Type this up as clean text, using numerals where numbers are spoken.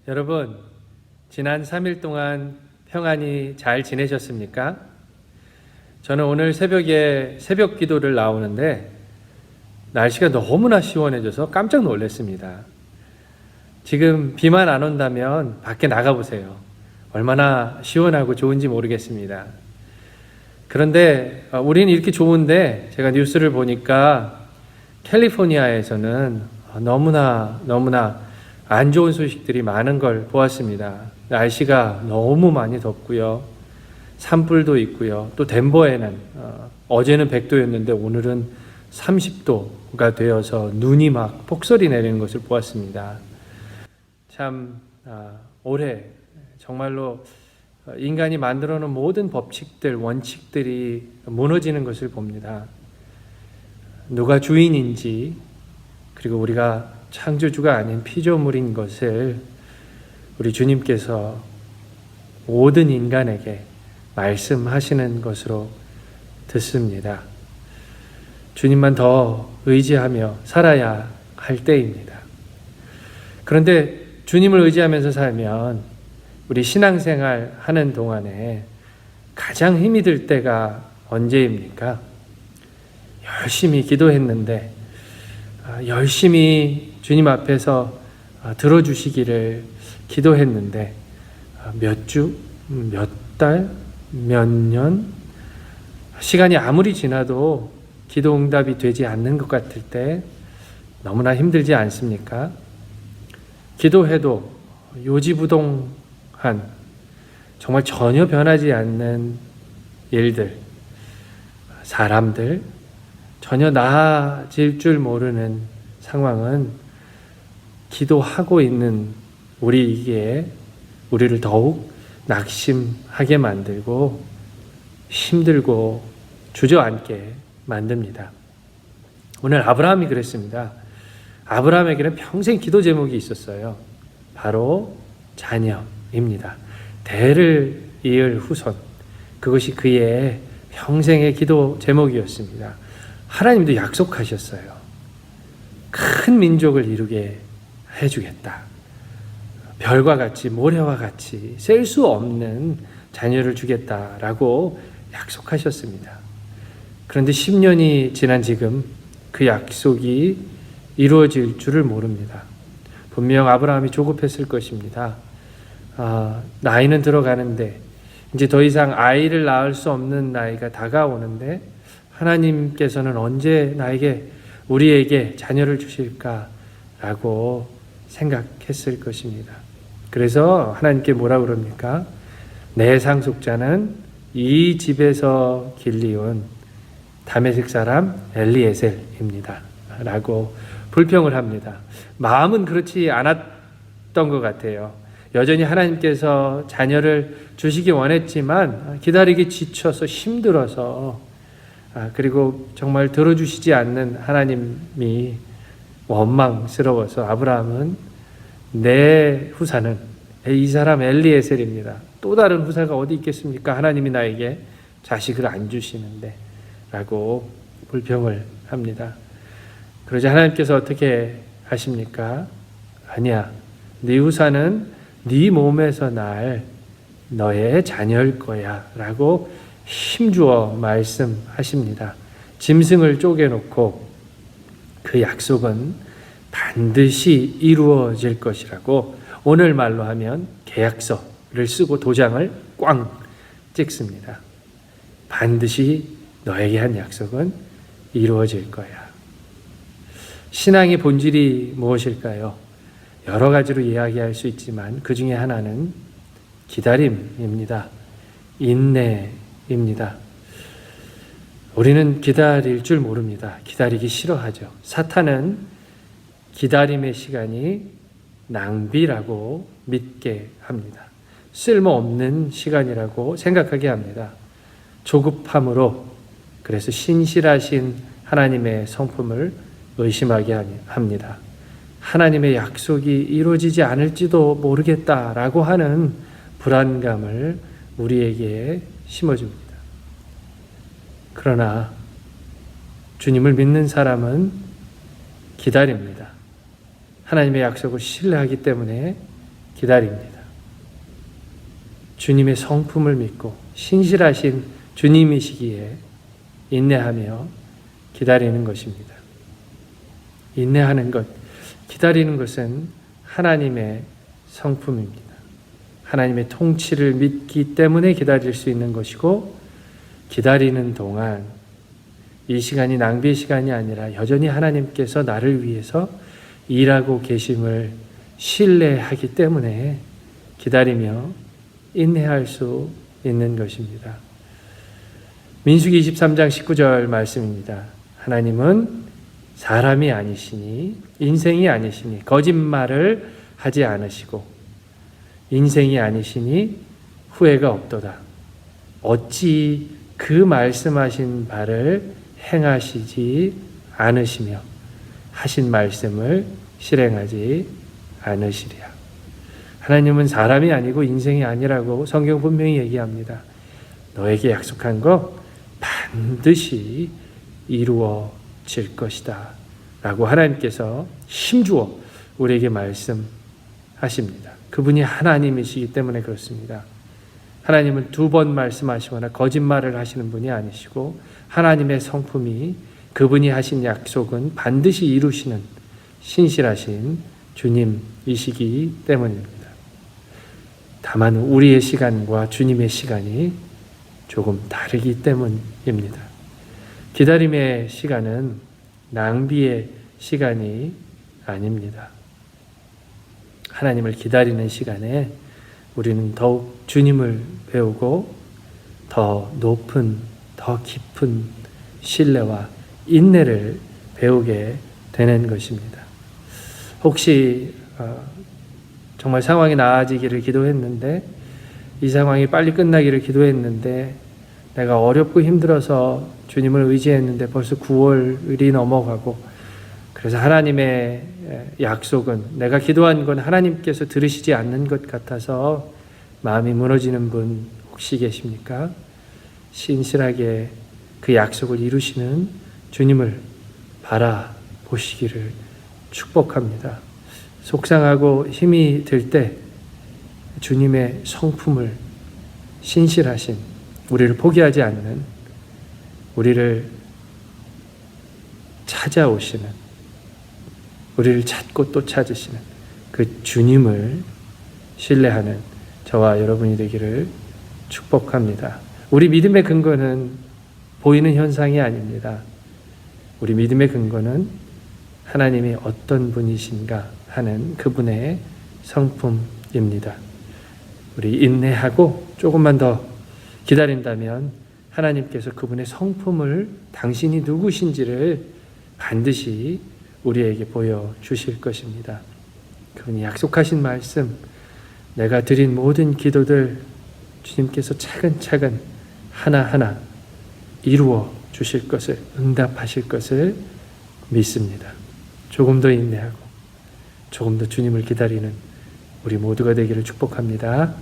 여러분, 지난 3일 동안 평안히 잘 지내셨습니까? 저는 오늘 새벽에 새벽 기도를 나오는데 날씨가 너무나 시원해져서 깜짝 놀랐습니다. 지금 비만 안 온다면 밖에 나가보세요. 얼마나 시원하고 좋은지 모르겠습니다. 그런데 우리는 이렇게 좋은데 제가 뉴스를 보니까 캘리포니아에서는 너무나 안 좋은 소식들이 많은 걸 보았습니다. 날씨가 너무 많이 덥고요. 산불도 있고요. 또 덴버에는 어제는 100도였는데 오늘은 30도가 되어서 눈이 막 폭설이 내리는 것을 보았습니다. 참 올해 정말로 인간이 만들어 놓은 모든 법칙들, 원칙들이 무너지는 것을 봅니다. 누가 주인인지, 그리고 우리가 창조주가 아닌 피조물인 것을 우리 주님께서 모든 인간에게 말씀하시는 것으로 듣습니다. 주님만 더 의지하며 살아야 할 때입니다. 그런데 주님을 의지하면서 살면 우리 신앙생활 하는 동안에 가장 힘이 들 때가 언제입니까? 열심히 기도했는데 열심히 주님 앞에서 들어주시기를 기도했는데 몇 주, 몇 달, 몇 년 시간이 아무리 지나도 기도 응답이 되지 않는 것 같을 때 너무나 힘들지 않습니까? 기도해도 요지부동한 정말 전혀 변하지 않는 일들, 사람들, 전혀 나아질 줄 모르는 상황은 기도하고 있는 우리에게 우리를 더욱 낙심하게 만들고 힘들고 주저앉게 만듭니다. 오늘 아브라함이 그랬습니다. 아브라함에게는 평생 기도 제목이 있었어요. 바로 자녀입니다. 대를 이을 후손. 그것이 그의 평생의 기도 제목이었습니다. 하나님도 약속하셨어요. 큰 민족을 이루게 해주겠다. 별과 같이 모래와 같이 셀 수 없는 자녀를 주겠다라고 약속하셨습니다. 그런데 10년이 지난 지금 그 약속이 이루어질 줄을 모릅니다. 분명 아브라함이 조급했을 것입니다. 나이는 들어가는데 이제 더 이상 아이를 낳을 수 없는 나이가 다가오는데 하나님께서는 언제 우리에게 자녀를 주실까라고 생각했을 것입니다. 그래서 하나님께 뭐라 그럽니까? 내 상속자는 이 집에서 길리온 다메섹 사람 엘리에셀입니다. 라고 불평을 합니다. 마음은 그렇지 않았던 것 같아요. 여전히 하나님께서 자녀를 주시기 원했지만 기다리기 지쳐서 힘들어서 그리고 정말 들어주시지 않는 하나님이 원망스러워서 아브라함은 내 후사는 이 사람 엘리에셀입니다. 또 다른 후사가 어디 있겠습니까? 하나님이 나에게 자식을 안 주시는데 라고 불평을 합니다. 그러자 하나님께서 어떻게 하십니까? 아니야. 네 후사는 네 몸에서 날 너의 자녀일 거야 라고 힘주어 말씀하십니다. 짐승을 쪼개놓고 그 약속은 반드시 이루어질 것이라고 오늘 말로 하면 계약서를 쓰고 도장을 꽝 찍습니다. 반드시 너에게 한 약속은 이루어질 거야. 신앙의 본질이 무엇일까요? 여러 가지로 이야기할 수 있지만 그 중에 하나는 기다림입니다. 인내입니다. 우리는 기다릴 줄 모릅니다. 기다리기 싫어하죠. 사탄은 기다림의 시간이 낭비라고 믿게 합니다. 쓸모없는 시간이라고 생각하게 합니다. 조급함으로 그래서 신실하신 하나님의 성품을 의심하게 합니다. 하나님의 약속이 이루어지지 않을지도 모르겠다라고 하는 불안감을 우리에게 심어줍니다. 그러나 주님을 믿는 사람은 기다립니다. 하나님의 약속을 신뢰하기 때문에 기다립니다. 주님의 성품을 믿고 신실하신 주님이시기에 인내하며 기다리는 것입니다. 인내하는 것, 기다리는 것은 하나님의 성품입니다. 하나님의 통치를 믿기 때문에 기다릴 수 있는 것이고, 기다리는 동안 이 시간이 낭비의 시간이 아니라 여전히 하나님께서 나를 위해서 일하고 계심을 신뢰하기 때문에 기다리며 인내할 수 있는 것입니다. 민수기 23장 19절 말씀입니다. 하나님은 사람이 아니시니, 인생이 아니시니 거짓말을 하지 않으시고 인생이 아니시니 후회가 없도다. 어찌 그 말씀하신 바를 행하시지 않으시며 하신 말씀을 실행하지 않으시랴. 하나님은 사람이 아니고 인생이 아니라고 성경 분명히 얘기합니다. 너에게 약속한 거 반드시 이루어질 것이다 라고 하나님께서 힘주어 우리에게 말씀하십니다. 그분이 하나님이시기 때문에 그렇습니다. 하나님은 두 번 말씀하시거나 거짓말을 하시는 분이 아니시고, 하나님의 성품이 그분이 하신 약속은 반드시 이루시는 신실하신 주님이시기 때문입니다. 다만 우리의 시간과 주님의 시간이 조금 다르기 때문입니다. 기다림의 시간은 낭비의 시간이 아닙니다. 하나님을 기다리는 시간에 우리는 더욱 주님을 배우고 더 높은, 더 깊은 신뢰와 인내를 배우게 되는 것입니다. 혹시 정말 상황이 나아지기를 기도했는데, 이 상황이 빨리 끝나기를 기도했는데, 내가 어렵고 힘들어서 주님을 의지했는데 벌써 9월이 넘어가고, 그래서 하나님의 약속은, 내가 기도한 건 하나님께서 들으시지 않는 것 같아서 마음이 무너지는 분 혹시 계십니까? 신실하게 그 약속을 이루시는 주님을 바라보시기를 축복합니다. 속상하고 힘이 들 때 주님의 성품을, 신실하신, 우리를 포기하지 않는, 우리를 찾아오시는, 우리를 찾고 또 찾으시는 그 주님을 신뢰하는 저와 여러분이 되기를 축복합니다. 우리 믿음의 근거는 보이는 현상이 아닙니다. 우리 믿음의 근거는 하나님이 어떤 분이신가 하는 그분의 성품입니다. 우리 인내하고 조금만 더 기다린다면 하나님께서 그분의 성품을, 당신이 누구신지를 반드시 우리에게 보여주실 것입니다. 그분이 약속하신 말씀, 내가 드린 모든 기도들 주님께서 차근차근 하나하나 이루어 주실 것을, 응답하실 것을 믿습니다. 조금 더 인내하고 조금 더 주님을 기다리는 우리 모두가 되기를 축복합니다.